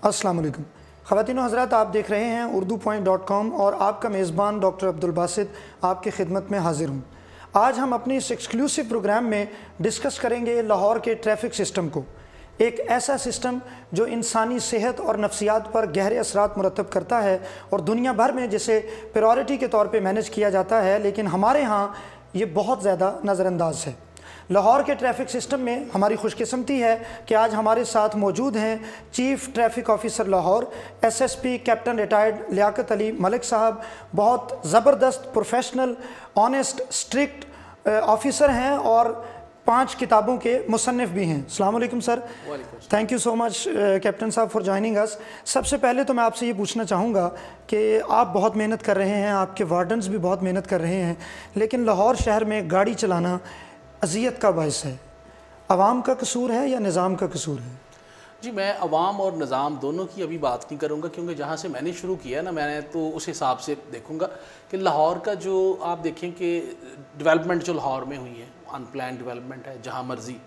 अस्सलाम वालेकुम ख़वातीन व हज़रात, आप देख रहे हैं urdupoint.com और आपका मेज़बान डॉक्टर अब्दुल बासित आपकी खिदमत में हाज़िर हूँ। आज हम अपने इस एक्सक्लूसिव प्रोग्राम में डिस्कस करेंगे लाहौर के ट्रैफिक सिस्टम को, एक ऐसा सिस्टम जो इंसानी सेहत और नफ्सियात पर गहरे असरात मुरतब करता है और दुनिया भर में जिसे प्रायोरिटी के तौर पर मैनेज किया जाता है, लेकिन हमारे यहाँ ये बहुत ज़्यादा नज़रअंदाज है। लाहौर के ट्रैफिक सिस्टम में हमारी खुशकिस्मती है कि आज हमारे साथ मौजूद हैं chief traffic officer Lahore SSP captain retired Liaquat Ali Malik sahab. बहुत ज़बरदस्त, प्रोफेशनल, ऑनेस्ट, स्ट्रिक्ट ऑफिसर हैं और 5 किताबों के मुसन्निफ़ भी हैं। अस्सलाम वालेकुम sir. Thank you so much captain साहब फॉर जॉइनिंग अस। सबसे पहले तो मैं आपसे ये पूछना चाहूँगा कि आप बहुत मेहनत कर रहे हैं, आपके वार्डन्स भी बहुत मेहनत कर रहे हैं, लेकिन लाहौर शहर में गाड़ी चलाना अज़ियत का बायस है। अवाम का कसूर है या निज़ाम का कसूर है? जी, मैं अवाम और निज़ाम दोनों की अभी बात नहीं करूँगा, क्योंकि जहाँ से मैंने शुरू किया ना, मैंने तो उस हिसाब से देखूँगा कि लाहौर का जो आप देखें कि डेवलपमेंट जो लाहौर में हुई है, अनप्लान डेवलपमेंट है। जहाँ मर्जी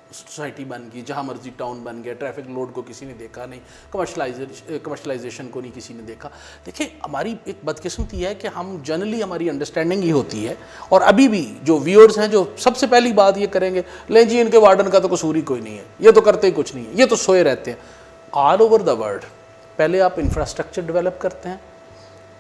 सोसाइटी बन गई, जहाँ मर्जी टाउन बन गया, ट्रैफिक लोड को किसी ने देखा नहीं, कमर्शलाइजेशन को नहीं किसी ने देखा। देखिए, हमारी एक बदकिस्मती है कि हम जनरली हमारी अंडरस्टैंडिंग ही होती है, और अभी भी जो व्यूअर्स हैं जो सबसे पहली बात ये करेंगे, ले जी इनके वार्डन का तो कसूर ही कोई नहीं है, ये तो करते ही कुछ नहीं है, ये तो सोए रहते हैं। ऑल ओवर द वर्ल्ड पहले आप इंफ्रास्ट्रक्चर डेवलप करते हैं,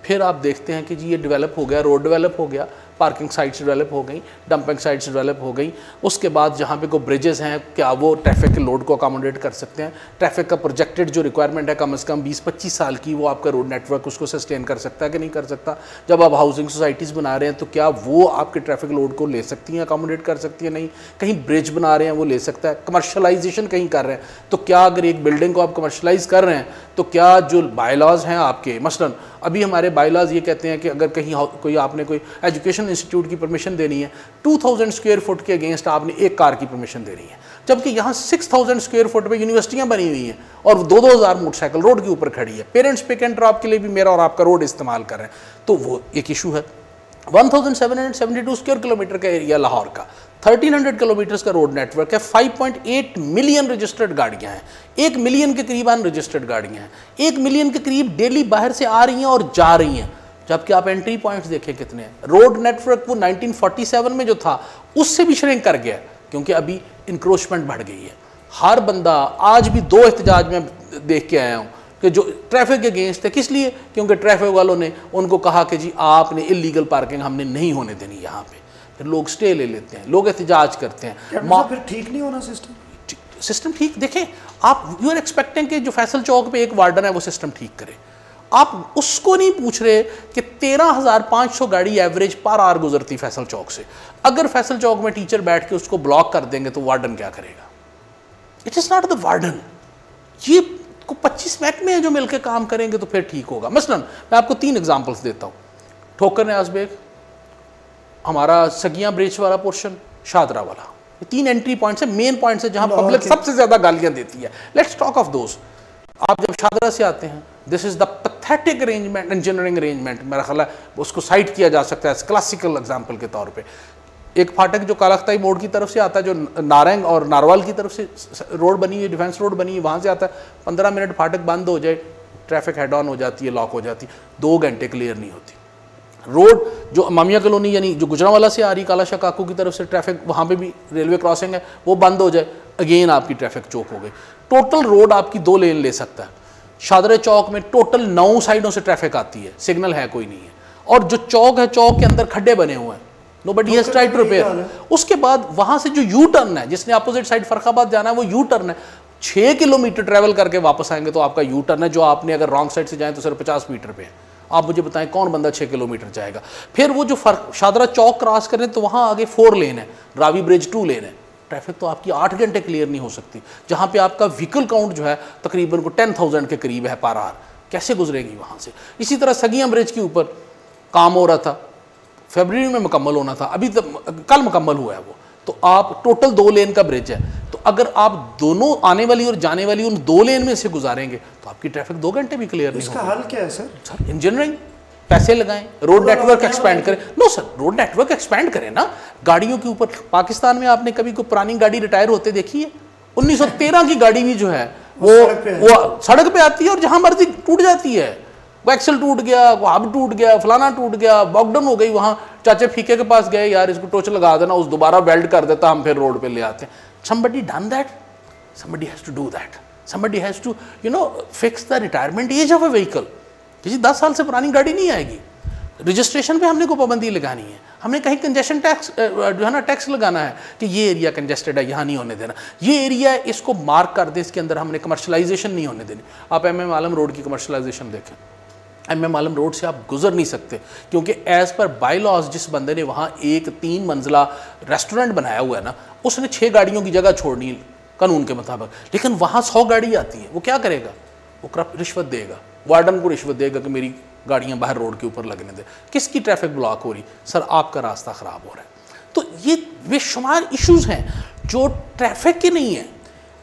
फिर आप देखते हैं कि जी ये डेवलप हो गया, रोड डेवलप हो गया, पार्किंग साइट्स डेवलप हो गई, डंपिंग साइट्स डेवलप हो गई, उसके बाद जहाँ पे कोई ब्रिजेस हैं क्या वो ट्रैफिक के लोड को अकोमोडेट कर सकते हैं, ट्रैफिक का प्रोजेक्टेड जो रिक्वायरमेंट है कम से कम 20-25 साल की, वो आपका रोड नेटवर्क उसको सस्टेन कर सकता है कि नहीं कर सकता। जब आप हाउसिंग सोसाइटीज़ बना रहे हैं तो क्या वो आपके ट्रैफिक लोड को ले सकती हैं, अकोमोडेट कर सकती है, नहीं। कहीं ब्रिज बना रहे हैं वो ले सकता है। कमर्शलाइजेशन कहीं कर रहे हैं तो क्या अगर एक बिल्डिंग को आप कमर्शलाइज कर रहे हैं तो क्या जो बायलॉज हैं आपके, मसलन अभी हमारे बायलॉज ये कहते हैं कि अगर कहीं कोई आपने कोई एजुकेशन इंस्टीट्यूट की परमिशन देनी है 2000 स्क्वायर फुट के अगेंस्ट आपने एक कार की परमिशन देनी है, जबकि यहाँ 6000 स्क्वायर फुट पे यूनिवर्सिटियाँ बनी हुई हैं और 2-2 हज़ार मोटरसाइकिल रोड के ऊपर खड़ी है। पेरेंट्स पिक एंड ड्रॉप के लिए भी मेरा और आपका रोड इस्तेमाल कर रहे हैं, तो वो एक इशू है। 1772 स्क्वायर किलोमीटर का एरिया लाहौर का, 1300 किलोमीटर का रोड नेटवर्क है, 5.8 मिलियन रजिस्टर्ड गाड़ियां हैं, 1 मिलियन के करीब अनरजिस्टर्ड गाड़ियां हैं, 1 मिलियन के करीब डेली बाहर से आ रही हैं और जा रही हैं, जबकि आप एंट्री पॉइंट्स देखें कितने हैं। रोड नेटवर्क वो 1947 में जो था उससे भी श्रिंक कर गया, क्योंकि अभी इंक्रोचमेंट बढ़ गई है। हर बंदा, आज भी 2 एहतजाज में देख के आया हूँ कि जो ट्रैफिक के अगेंस्ट थे, किस लिए? क्योंकि ट्रैफिक वालों ने उनको कहा कि जी आपने इलीगल पार्किंग हमने नहीं होने देनी यहाँ पे, फिर लोग स्टे ले लेते हैं, लोग एहतजाज करते हैं। फिर ठीक नहीं होना सिस्टम ठीक देखें आप, यू आर एक्सपेक्टिंग कि जो फैसल चौक पे एक वार्डन है वो सिस्टम ठीक करे, आप उसको नहीं पूछ रहे कि 13,500 गाड़ी एवरेज पर आवर गुजरती फैसल चौक से। अगर फैसल चौक में टीचर बैठ के उसको ब्लॉक कर देंगे तो वार्डन क्या करेगा? It is not the warden, ये को 25 महकमे हैं जो मिलकर काम करेंगे तो फिर ठीक होगा। मसलन मैं आपको 3 एग्जांपल्स देता हूँ। ठोकर न्याज़ बेग, हमारा सगियां ब्रिज वाला पोर्शन, शादरा वाला, ये 3 एंट्री पॉइंट्स है, मेन पॉइंट्स है जहाँ पब्लिक सबसे ज़्यादा गालियाँ देती है। Let's talk of those. आप जब शादरा से आते हैं, this is the pathetic arrangement, engineering arrangement, मेरा ख्याल है उसको साइट किया जा सकता है क्लासिकल एग्जाम्पल के तौर पे। एक फाटक जो कालाख्ताई मोड़ की तरफ से आता है, जो नारंग और नारवाल की तरफ से रोड बनी है, डिफेंस रोड बनी है, वहाँ से आता है, 15 मिनट फाटक बंद हो जाए, ट्रैफिक हेड ऑन हो जाती है, लॉक हो जाती है, 2 घंटे क्लियर नहीं होती। रोड जो मामिया कॉलोनी यानी जो गुजरांवाला से आ रही काला शाह काकू की तरफ से ट्रैफिक, वहाँ पे भी रेलवे क्रॉसिंग है, वो बंद हो जाए, अगेन आपकी ट्रैफिक चौक हो गई। टोटल रोड आपकी 2 लेन ले सकता है। शादरा चौक में टोटल 9 साइडों से ट्रैफिक आती है, सिग्नल है कोई नहीं है, और जो चौक है, चौक के अंदर खड्डे बने हुए हैं, nobody has tried to repair. उसके बाद वहाँ से जो यू टर्न है, जिसने अपोजिट साइड फरखाबाद जाना है, वो यू टर्न है, 6 किलोमीटर ट्रैवल करके वापस आएंगे तो आपका यू टर्न है, जो आपने अगर रॉन्ग साइड से जाए तो सिर्फ 50 मीटर पे है। आप मुझे बताएं कौन बंदा 6 किलोमीटर जाएगा? फिर वो जो शादरा चौक क्रॉस करें तो वहाँ आगे 4 लेन है, रावी ब्रिज 2 लेन है, ट्रैफिक तो आपकी 8 घंटे क्लियर नहीं हो सकती, जहाँ पे आपका व्हीकल काउंट जो है तकरीबन को 10,000 के करीब है पर आवर, कैसे गुजरेगी वहाँ से? इसी तरह सगियां ब्रिज के ऊपर काम हो रहा था, फरवरी में मुकम्मल होना था, अभी कल मुकम्मल हुआ है वो, तो आप टोटल 2 लेन का ब्रिज है, तो अगर आप दोनों आने वाली और जाने वाली उन 2 लेन में से गुजारेंगे तो आपकी ट्रैफिक 2 घंटे भी क्लियर नहीं होगी। इसका हल क्या है सर? सर इंजीनियरिंग, पैसे लगाएं, रोड नेटवर्क एक्सपैंड करें। No sir, road network expand करें ना, गाड़ियों के ऊपर। पाकिस्तान में आपने कभी कोई पुरानी गाड़ी रिटायर होते देखी है? 1913 की गाड़ी भी जो है वो सड़क पे आती है और जहां मर्जी टूट जाती है। वो एक्सल टूट गया, वो हब टूट गया, फलाना टूट गया, बॉकडाउन हो गई। वहां चाचे फीके के पास गए, यार इसको टोच लगा देना, उस दोबारा वेल्ड कर देता, हम फिर रोड पे ले आते हैं। somebody done that, somebody has to do that, somebody has to fix the retirement age of a vehicle। किसी 10 साल से पुरानी गाड़ी नहीं आएगी। रजिस्ट्रेशन पे हमने को पाबंदी लगानी है, हमें कहीं कंजेशन टैक्स जो है ना टैक्स लगाना है कि ये एरिया कंजेस्टेड है, यहाँ नहीं होने देना, ये एरिया इसको मार्क कर दे, इसके अंदर हमने कमर्शलाइजेशन नहीं होने देनी। आप MM आलम रोड की कमर्शलाइजेशन देखें, MM आलम रोड से आप गुजर नहीं सकते, क्योंकि एज पर बाई लॉज जिस बंदे ने वहाँ एक 3 मंजिला रेस्टोरेंट बनाया हुआ है ना, उसने 6 गाड़ियों की जगह छोड़नी कानून के मुताबिक, लेकिन वहाँ 100 गाड़ी आती है, वो क्या करेगा? वो रिश्वत देगा, वार्डन को रिश्वत देगा कि मेरी गाड़ियाँ बाहर रोड के ऊपर लगने दे। किसकी ट्रैफिक ब्लॉक हो रही? सर आपका रास्ता ख़राब हो रहा है। तो ये बेशुमार इश्यूज़ हैं जो ट्रैफिक के नहीं हैं।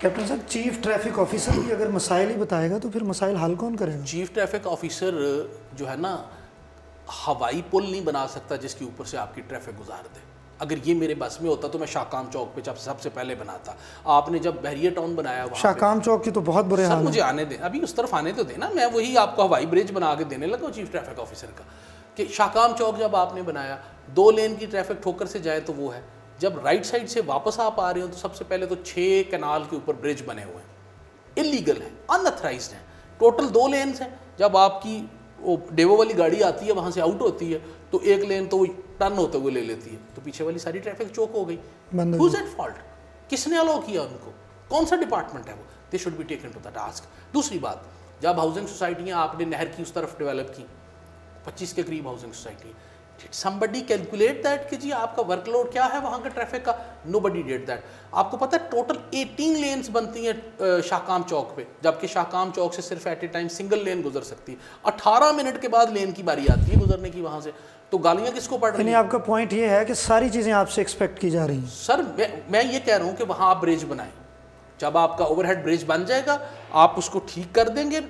कैप्टन साहब, चीफ ट्रैफिक ऑफिसर भी अगर मसाइल ही बताएगा तो फिर मसाइल हल कौन करेगा? चीफ ट्रैफिक ऑफिसर जो है ना, हवाई पुल नहीं बना सकता जिसके ऊपर से आपकी ट्रैफिक गुजार दे। अगर ये मेरे बस में होता तो मैं शाहकाम चौक पे सबसे पहले बनाता। आपने जब बहरिया टाउन बनाया, शाहकाम चौक की तो बहुत बुरे हाल है। मुझे आने दें, अभी उस तरफ आने तो देना, मैं वही आपको हवाई ब्रिज बना के देने लगा चीफ ट्रैफिक ऑफिसर का। कि शाहकाम चौक जब आपने बनाया, 2 लेन की ट्रैफिक ठोकर से जाए तो वो है, जब राइट साइड से वापस आप आ रहे हो तो सबसे पहले तो 6 कैनाल के ऊपर ब्रिज बने हुए हैं, इलीगल हैं, अनऑथराइज्ड हैं। टोटल 2 लेन्स हैं। जब आपकी वो डेवो वाली गाड़ी आती है, वहाँ से आउट होती है, तो 1 लेन तो टर्न होते हुए ले लेती है, तो पीछे वाली सारी ट्रैफिक चौक हो गई। Who's at fault? किसने अलाउ किया उनको? कौन सा डिपार्टमेंट है वो? They should be taken to the task. दूसरी बात, जब हाउसिंग सोसाइटियाँ आपने नहर की उस तरफ डेवलप की, 25 के करीब housing society, did somebody calculate that कि जी आपका वर्कलोड क्या है वहाँ का ट्रैफिक का? Nobody did that. आपको पता है टोटल 18 लेन्स बनती हैं शाहकाम चौक पे, जबकि शाहकाम चौक से सिर्फ at a time single lane गुजर सकती है। 18 मिनट के बाद लेन की बारी आती है गुजरने की वहाँ से, तो गालियाँ किसको पड़ रही हैं? आपका पॉइंट ये है कि सारी चीज़ें आपसे एक्सपेक्ट की जा रही हैं। सर मैं ये कह रहा हूँ कि वहाँ आप ब्रिज बनाएं, जब आपका ओवरहेड ब्रिज बन जाएगा आप उसको ठीक कर देंगे,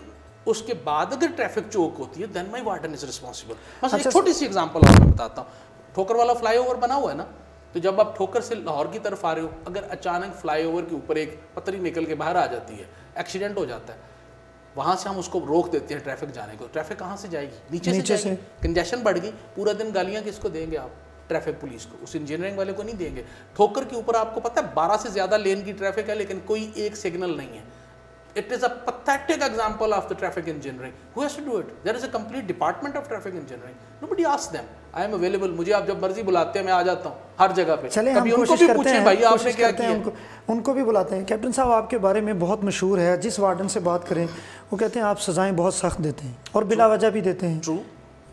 उसके बाद अगर ट्रैफिक चौक होती है then my warden is responsible. बस एक छोटी सी एग्जांपल आपको बताता हूँ। ठोकर वाला फ्लाईओवर बना हुआ है ना, तो जब आप ठोकर से लाहौर की तरफ आ रहे हो, अगर अचानक फ्लाईओवर के ऊपर एक पतरी निकल के बाहर आ जाती है, एक्सीडेंट हो जाता है, वहाँ से हम उसको रोक देते हैं ट्रैफिक जाने को। ट्रैफिक कहाँ से जाएगी? नीचे से। कंजेशन बढ़ गई, पूरा दिन गालियाँ किसको देंगे आप? ट्रैफिक पुलिस को, उस इंजीनियरिंग वाले को नहीं देंगे। ठोकर के ऊपर आपको पता है 12 से ज़्यादा लेन की ट्रैफिक है, लेकिन कोई एक सिग्नल नहीं है। It is a pathetic example of the traffic engineering. Who has to do it? There is a complete department of traffic engineering. Nobody asks them. I am available. मुझे आप जब मर्जी बुलाते हैं मैं आ जाता हूँ हर जगह पे। चले हम कोशिश करते हैं, भाई आपने क्या किया? उनको भी बुलाते हैं। कैप्टन साहब आपके बारे में बहुत मशहूर है, जिस वार्डन से बात करें वो कहते हैं आप सजाएं बहुत सख्त देते हैं और बिला वजह भी देते हैं। ट्रू।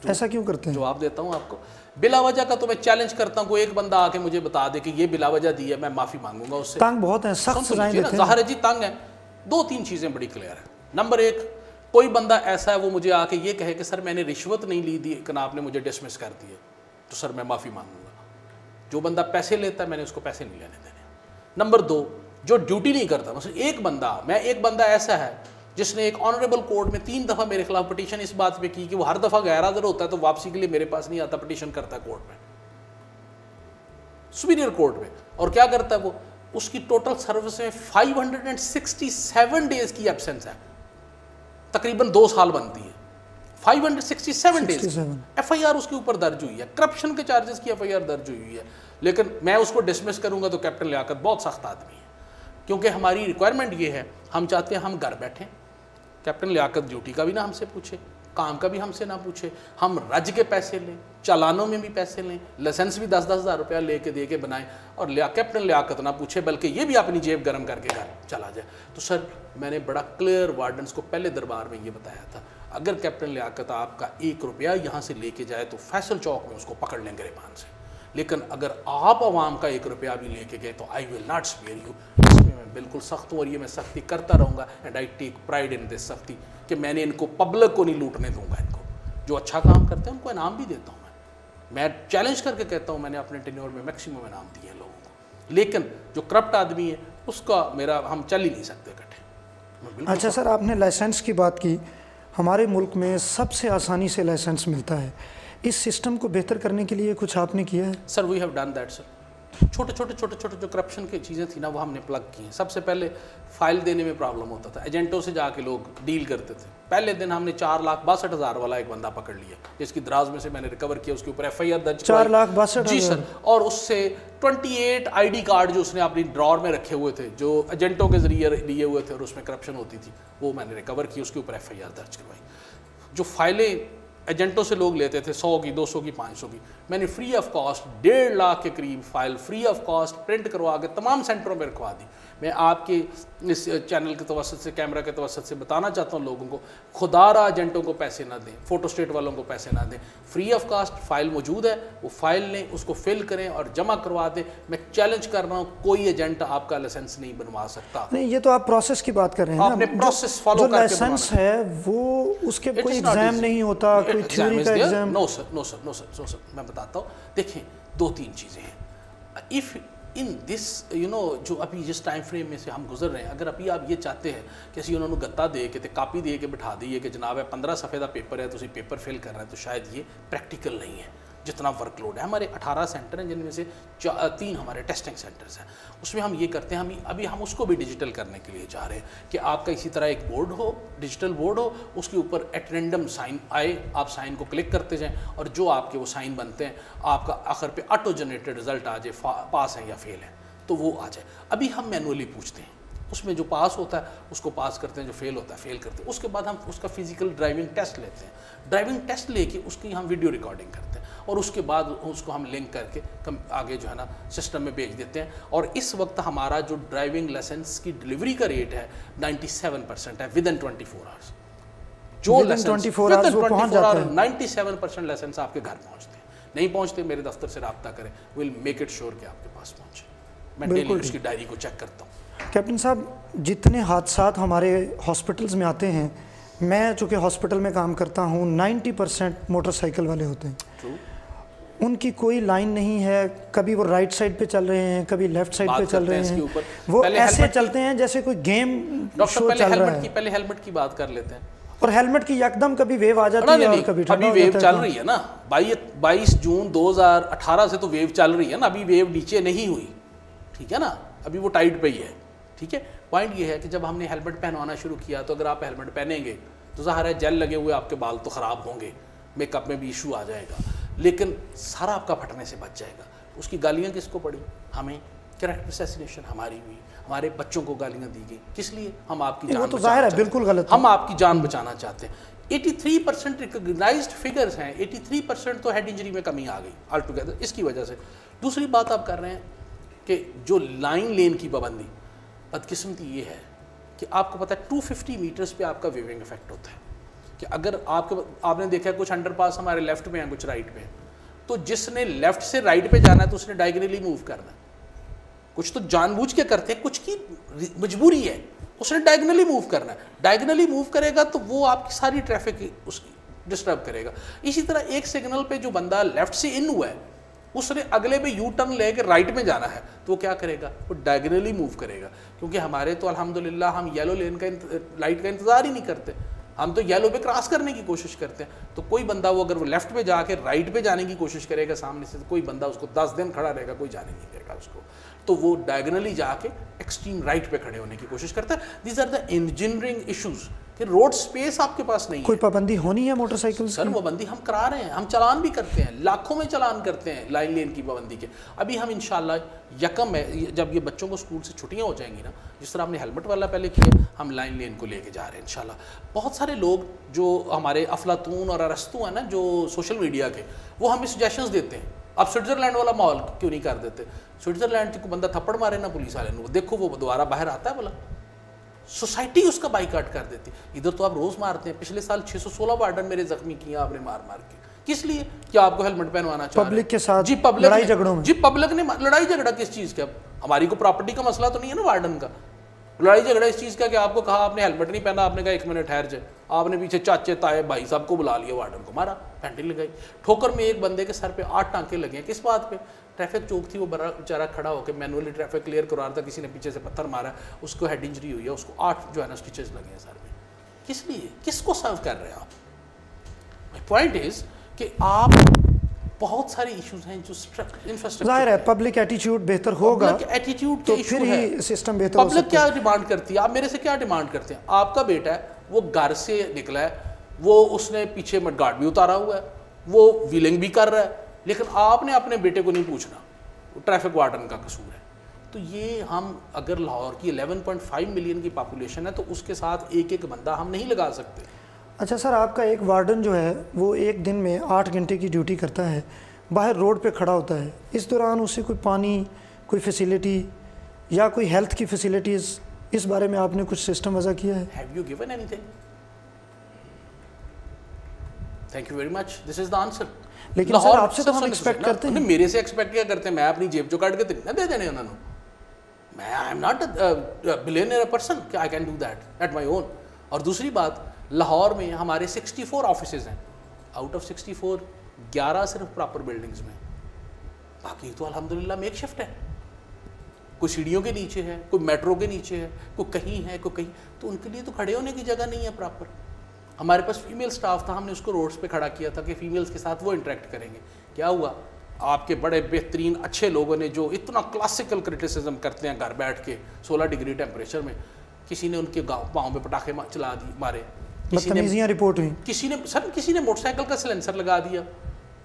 ऐसा क्यों करते हैं? जवाब देता हूँ आपको। बिला वजह का तो मैं चैलेंज करता हूँ, कोई एक बंदा आके मुझे बता दे कि ये बिला वजह दी है, मैं माफी मांगूंगा उससे। तंग बहुत है, सख्त सजाएं देते हैं। ज़ाहिर है जी तंग है। 2-3 चीज़ें बड़ी क्लियर है। नंबर 1, कोई बंदा ऐसा है वो मुझे आके ये कहे कि सर मैंने रिश्वत नहीं ली थी लेकिन आपने मुझे डिसमिस कर दिया, तो सर मैं माफ़ी मांगूंगा। जो बंदा पैसे लेता है मैंने उसको पैसे नहीं लेने देने। नंबर 2, जो ड्यूटी नहीं करता, मतलब एक बंदा ऐसा है जिसने एक ऑनरेबल कोर्ट में 3 दफ़ा मेरे खिलाफ पिटीशन इस बात पे की कि वो हर दफ़ा गैर हाजिर होता है तो वापसी के लिए मेरे पास नहीं आता, पिटीशन करता है कोर्ट में, सुपीरियर कोर्ट में। और क्या करता है वो? उसकी टोटल सर्विस में 567 डेज की एब्सेंस है, तकरीबन 2 साल बनती है। 567 डेज FIR उसके ऊपर दर्ज हुई है, करप्शन के चार्जेस की FIR दर्ज हुई है। लेकिन मैं उसको डिसमिस करूंगा तो कैप्टन लियाकत बहुत सख्त आदमी है, क्योंकि हमारी रिक्वायरमेंट ये है, हम चाहते हैं हम घर बैठें, कैप्टन लियाकत ड्यूटी का भी ना हमसे पूछे, काम का भी हमसे ना पूछे, हम रज के पैसे लें, चालानों में भी पैसे लें, लाइसेंस भी 10-10 हज़ार रुपया लेके दे के बनाएं और कैप्टन लियाकत ना पूछे, बल्कि ये भी अपनी जेब गर्म करके घर चला जाए। तो सर मैंने बड़ा क्लियर वार्डन्स को पहले दरबार में ये बताया था, अगर कैप्टन लियाकत आपका 1 रुपया यहाँ से लेके जाए तो फैसल चौक में उसको पकड़ लें गिरबान से, लेकिन अगर आप आवाम का 1 रुपया भी लेके गए तो I will not spare you. इसमें मैं बिल्कुल सख्त हूँ और ये मैं सख्ती करता रहूँगा, and I take pride in this सख्ती कि मैंने इनको पब्लिक को नहीं लूटने दूंगा। इनको जो अच्छा काम करते हैं उनको इनाम भी देता हूँ। मैं चैलेंज करके कहता हूँ, मैंने अपने टेन्योर में मैक्सिमम इनाम दिए हैं लोगों को, लेकिन जो करप्ट आदमी है उसका हम चल ही नहीं सकते इकट्ठे। अच्छा सर, आपने लाइसेंस की बात की, हमारे मुल्क में सबसे आसानी से लाइसेंस मिलता है, इस सिस्टम को बेहतर करने के लिए कुछ आपने किया है? Sir we have done that sir. छोटे छोटे जो करप्शन की चीज़ें थी ना वो हमने प्लग की हैं। सबसे पहले फ़ाइल देने में प्रॉब्लम होता था, एजेंटों से जाके लोग डील करते थे। पहले दिन हमने 4,62,000 वाला एक बंदा पकड़ लिया, जिसकी दराज में से मैंने रिकवर किया, उसके ऊपर FIR दर्ज 4,62,000 जी सर। और उससे 28 ID कार्ड जो उसने अपनी ड्रॉर में रखे हुए थे, जो एजेंटों के जरिए लिए हुए थे और उसमें करप्शन होती थी, वो मैंने रिकवर की, उसके ऊपर FIR दर्ज करवाई। जो फाइलें एजेंटों से लोग लेते थे 100 की, 200 की, 500 की, मैंने फ्री ऑफ कॉस्ट 1.5 लाख के करीब file free of cost print करवा के तमाम सेंटरों में रखवा दी। मैं आपके इस चैनल के तवसत से, कैमरा के तवसत से बताना चाहता हूँ लोगों को, खुदारा एजेंटों को पैसे ना दें, फोटोस्टेट वालों को पैसे ना दें। फ्री ऑफ कास्ट फाइल मौजूद है, वो फाइल लें, उसको फिल करें और जमा करवा दें। मैं चैलेंज कर रहा हूँ, कोई एजेंट आपका लाइसेंस नहीं बनवा सकता। नहीं, ये तो आप प्रोसेस की बात कर रहे हैं, आपने प्रोसेस फॉलो करके लाइसेंस है वो उसके कोई एग्जाम नहीं होता, कोई थ्योरी का एग्जाम। नो सर, मैं बताता हूँ। देखें, 2-3 चीज़ें हैं। इफ़ इन दिस जो अभी जिस टाइम फ्रेम में से हम गुजर रहे हैं, अगर अभी आप ये चाहते हैं कि असी उन्होंने गत्ता दे के कापी दे के बिठा दी है कि जनाब है 15 सफ़े का पेपर है, तो पेपर फिल कर रहे हैं, तो शायद ये प्रैक्टिकल नहीं है जितना वर्कलोड है। हमारे 18 सेंटर हैं, जिनमें से 3 हमारे टेस्टिंग सेंटर्स हैं। उसमें हम ये करते हैं, अभी हम उसको भी डिजिटल करने के लिए जा रहे हैं कि आपका इसी तरह एक बोर्ड हो, डिजिटल बोर्ड हो, उसके ऊपर एट रैंडम साइन आए, आप साइन को क्लिक करते जाएं और जो आपके वो साइन बनते हैं, आपका आखिर पे ऑटो जनरेटेड रिजल्ट आ जाए, पास है या फेल है, तो वो आ जाए। अभी हम मैनुअली पूछते हैं, उसमें जो पास होता है उसको पास करते हैं, जो फेल होता है फेल करते हैं। उसके बाद हम उसका फिजिकल ड्राइविंग टेस्ट लेते हैं। ड्राइविंग टेस्ट लेके उसकी हम वीडियो रिकॉर्डिंग करते हैं और उसके बाद उसको हम लिंक करके आगे जो है ना सिस्टम में भेज देते हैं। और इस वक्त हमारा जो ड्राइविंग लाइसेंस की डिलीवरी का रेट है 97% है विद इन 24 आवर्स। जो लाइसेंस 97% लाइसेंस आपके घर पहुँचते हैं। नहीं पहुँचते, मेरे दफ्तर से रब्ता करें, विल मेक इट श्योर कि आपके पास पहुँचे। मैं डेली उसकी डायरी को चेक करता हूँ। कैप्टन साहब, जितने हादसात हमारे हॉस्पिटल्स में आते हैं, मैं चूँकि हॉस्पिटल में काम करता हूँ, 90% मोटरसाइकिल वाले होते हैं। उनकी कोई लाइन नहीं है, कभी वो राइट साइड पे चल रहे हैं, कभी लेफ्ट साइड पे चल रहे हैं, वो ऐसे चलते हैं जैसे कोई गेम शो चल रहा है। पहले हेलमेट की बात कर लेते हैं। और हेलमेट की एकदम कभी वेव आ जाती है और कभी अभी वेव चल रही है ना, 22 जून 2018 से तो वेव चल रही है ना, अभी वेव नीचे नहीं हुई, ठीक है ना, अभी वो टाइट पे ही है, ठीक है। पॉइंट ये है कि जब हमने हेलमेट पहनवाना शुरू किया, तो अगर आप हेलमेट पहनेंगे तो ज़ाहिर है जेल लगे हुए आपके बाल तो ख़राब होंगे, मेकअप में भी इशू आ जाएगा, लेकिन सारा आपका फटने से बच जाएगा। उसकी गालियाँ किसको पड़ी? हमें। कैरेक्टर असैसिनेशन हमारी हुई, हमारे बच्चों को गालियाँ दी गई, किस लिए? हम आपकी जान, वो तो ज़ाहिर है बिल्कुल गलत, हम आपकी जान बचाना चाहते हैं। 83% रिकग्नाइज्ड फिगर्स हैं, 83% तो हेड इंजरी में कमी आ गई ऑल टुगेदर इसकी वजह से। दूसरी बात आप कर रहे हैं कि जो लाइन लेन की पाबंदी, बदकिस्मती ये है कि आपको पता है 250 मीटर्स पे आपका वेविंग इफेक्ट होता है कि अगर आपने देखा कुछ अंडरपास हमारे लेफ्ट में हैं, कुछ राइट में, तो जिसने लेफ्ट से राइट पे जाना है तो उसने डायगोनली मूव करना है। कुछ तो जानबूझ के करते हैं, कुछ की मजबूरी है, उसने डायगोनली मूव करना है। डायगोनली मूव करेगा तो वो आपकी सारी ट्रैफिक उसकी डिस्टर्ब करेगा। इसी तरह एक सिग्नल पे जो बंदा लेफ्ट से इन हुआ है, उसने अगले पे यू टर्न लेके राइट में जाना है, तो वो क्या करेगा? वो डायगोनली मूव करेगा। क्योंकि हमारे तो अल्हम्दुलिल्लाह हम येलो लेन का लाइट का इंतज़ार ही नहीं करते, हम तो येलो पे क्रॉस करने की कोशिश करते हैं। तो कोई बंदा वो अगर वो लेफ्ट पे जाके राइट पे जाने की कोशिश करेगा सामने से, तो कोई बंदा उसको 10 दिन खड़ा रहेगा, कोई जाने नहीं देगा उसको, तो वो डायगोनली जाके एक्सट्रीम राइट पे खड़े होने की कोशिश करता है। These are the engineering issues कि रोड स्पेस आपके पास नहीं है। कोई पाबंदी होनी है मोटरसाइकिल? सर पाबंदी हम करा रहे हैं, हम चालान भी करते हैं, लाखों में चालान करते हैं लाइन लेन की पाबंदी के। अभी हम इंशाल्लाह यकम है, जब ये बच्चों को स्कूल से छुट्टियां हो जाएंगी ना, जिस तरह हमने हेलमेट वाला पहले किया, हम लाइन लेन को लेके जा रहे हैं इंशाल्लाह। बहुत सारे लोग जो हमारे अफलातून और अरस्तू हैं ना, जो सोशल मीडिया के, वो हमें सजेशंस देते हैं, आप स्विट्ज़रलैंड वाला माहौल क्यों नहीं कर देते? स्विट्ज़रलैंड को बंदा थप्पड़ मारे ना पुलिस वाले को, देखो वो दोबारा बाहर आता है, बोला सोसाइटी उसका बाइकाट कर देती। इधर तो आप रोज़ मारते हैं, पिछले साल 616 वार्डन मेरे जख्मी किए आपने मार मार के, किस लिए? कि आपको हेलमेट पहनवाना चाहिए पब्लिक के साथ। जी पब्लिक लड़ाई झगड़ों में। जी पब्लिक ने लड़ाई झगड़ा किस चीज़ का? हमारी को प्रॉपर्टी का मसला तो नहीं है ना वार्डन का, लड़ाई झगड़ा इस चीज़ का कि आपको कहा आपने हेलमेट नहीं पहना, आपने कहा 1 मिनट ठहर जाए, आपने पीछे चाचे ताए भाई साहब को बुला लिया, वार्डन को मारा, पेंटिंग लगाई। ठोकर में एक बंदे के सर पे 8 टांके लगे हैं, किस बात पे? ट्रैफिक चौक थी, वो बेचारा खड़ा होकर मैनुअली ट्रैफिक क्लियर करवा रहा था, किसी ने पीछे से पत्थर मारा, उसको हेड इंजरी हुई है, उसको 8 जो है ना स्टिचेस लगे हैं सर में। किस लिए? किसको सर्व कर रहे हैं आप? माय पॉइंट इज कि आप बहुत सारे इश्यूज हैं जो इंफ्रास्ट्रक्चर, जाहिर है पब्लिक एटीट्यूड बेहतर होगा एटीट्यूड तो फिर ही सिस्टम बेहतर हो सकता है। पब्लिक क्या डिमांड करती है, आप मेरे से क्या डिमांड करते हैं? आपका बेटा है, वो घर से निकला है, वो उसने पीछे मडगार्ड भी उतारा हुआ है, वो व्हीलिंग भी कर रहा है, लेकिन आपने अपने बेटे को नहीं पूछना, ट्रैफिक वार्डन का कसूर है। तो ये हम अगर लाहौर की 11.5 मिलियन की पॉपुलेशन है तो उसके साथ एक एक बंदा हम नहीं लगा सकते। अच्छा सर, आपका एक वार्डन जो है वो एक दिन में 8 घंटे की ड्यूटी करता है, बाहर रोड पे खड़ा होता है, इस दौरान उसे कोई पानी, कोई फैसिलिटी या कोई हेल्थ की फैसिलिटीज़, इस बारे में आपने कुछ सिस्टम वजह किया है? Have you given anything? Thank you very much, this is the answer. लेकिन सर आपसे तो हम एक्सपेक्ट करते हैं। मेरे से एक्सपेक्ट क्या करते हैं? मैं अपनी जेब चो काट के तो दे देने उन्होंने। मैं I am not a billionaire person कि I can do that at my own. और दूसरी बात, लाहौर में हमारे 64 ऑफिसेज हैं, आउट ऑफ 64 11 सिर्फ प्रॉपर बिल्डिंग्स में, बाकी तो अल्हम्दुलिल्लाह मेक शिफ्ट है। कोई सीढ़ियों के नीचे है, कोई मेट्रो के नीचे है, कोई कहीं है, कोई कहीं, तो उनके लिए तो खड़े होने की जगह नहीं है प्रॉपर। हमारे पास फीमेल स्टाफ था, हमने उसको रोड्स पे खड़ा किया था कि फीमेल्स के साथ वो इंटरेक्ट करेंगे। क्या हुआ? आपके बड़े बेहतरीन अच्छे लोगों ने जो इतना क्लासिकल क्रिटिसिज्म करते हैं घर बैठ के 16 डिग्री टेम्परेचर में, किसी ने उनके पाँव में पटाखे चला दिए, मारे, किसी ने रिपोर्ट हुई, किसी ने मोटरसाइकिल का सिलेंसर लगा दिया,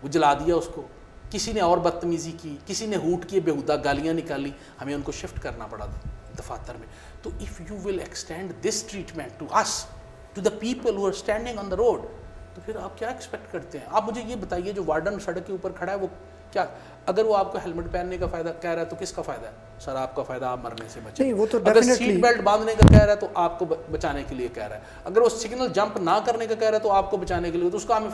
वो जला दिया उसको, किसी ने और बदतमीज़ी की, किसी ने हूट किए, बेहुदा गालियाँ निकाली, हमें उनको शिफ्ट करना पड़ा दफातर में। तो if you will extend this treatment to us, to the people who are standing on the road, तो फिर आप क्या एक्सपेक्ट करते हैं? आप मुझे ये बताइए, जो वार्डन सड़क के ऊपर खड़ा है वो क्या, अगर वो आपको हेलमेट पहनने का फ़ायदा कह रहा है तो किसका फ़ायदा है? सर आपका फ़ायदा, आप मरने से बचें। नहीं, वो तो अगर सीट बेल्ट बांधने का कह रहा है तो आपको बचाने के लिए कह रहा है। अगर वो सिग्नल जंप ना करने का कह रहा है तो आपको बचाने के लिए, तो उसका हमें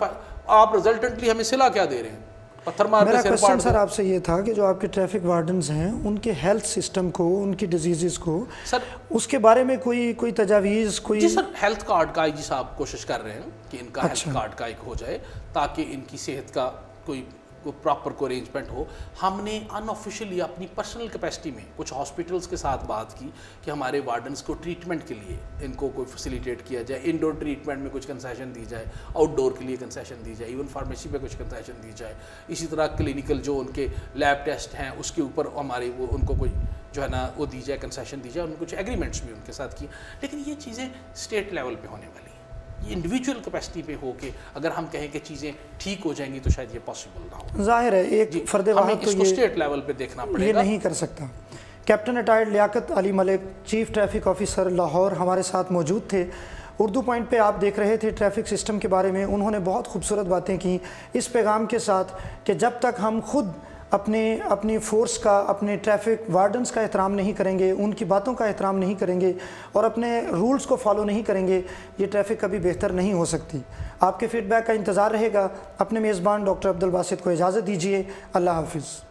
आप रिजल्टेंटली हमें सिला क्या दे रहे हैं? पत्थर मार के सिर फाड़। सर आपसे ये था कि जो आपके ट्रैफिक वार्डन्स हैं उनके हेल्थ सिस्टम को, उनकी डिजीज़ को, सर उसके बारे में कोई तजावीज़, कोई? जी सर, हेल्थ कार्ड का जी साहब कोशिश कर रहे हैं कि इनका हेल्थ कार्ड का एक हो जाए ताकि इनकी सेहत का कोई प्रॉपर को अरेंजमेंट हो। हमने अनऑफिशियली अपनी पर्सनल कैपेसिटी में कुछ हॉस्पिटल्स के साथ बात की कि हमारे वार्डन्स को ट्रीटमेंट के लिए इनको कोई फैसिलिटेट किया जाए, इंडोर ट्रीटमेंट में कुछ कंसेशन दी जाए, आउटडोर के लिए कंसेशन दी जाए, इवन फार्मेसी में कुछ कंसेशन दी जाए। इसी तरह क्लिनिकल जो उनके लैब टेस्ट हैं उसके ऊपर हमारे वो उनको कोई जो है ना वो दी जाए, कंसेशन दी जाए। उन्होंने कुछ एग्रीमेंट्स भी उनके साथ किए, लेकिन ये चीज़ें स्टेट लेवल पर होने वाली, ये इंडिविजुअल कैपेसिटी पे हो के अगर हम कहें कि चीज़ें ठीक हो जाएंगी तो शायद ये पॉसिबल ना हो। जाहिर है एक फर्दे वाहिद तो ये स्टेट लेवल पे देखना पड़ेगा, ये नहीं कर सकता। Captain retired Liaquat Ali Malik, chief traffic officer Lahore, हमारे साथ मौजूद थे। उर्दू पॉइंट पे आप देख रहे थे ट्रैफिक सिस्टम के बारे में। उन्होंने बहुत खूबसूरत बातें की इस पैगाम के साथ कि जब तक हम खुद अपनी फ़ोर्स का, अपने ट्रैफिक वार्डन्स का एहतराम नहीं करेंगे, उनकी बातों का एहतराम नहीं करेंगे और अपने रूल्स को फॉलो नहीं करेंगे, ये ट्रैफिक कभी बेहतर नहीं हो सकती। आपके फ़ीडबैक का इंतज़ार रहेगा। अपने मेज़बान डॉक्टर अब्दुल बासित को इजाज़त दीजिए। अल्लाह हाफ़िज़।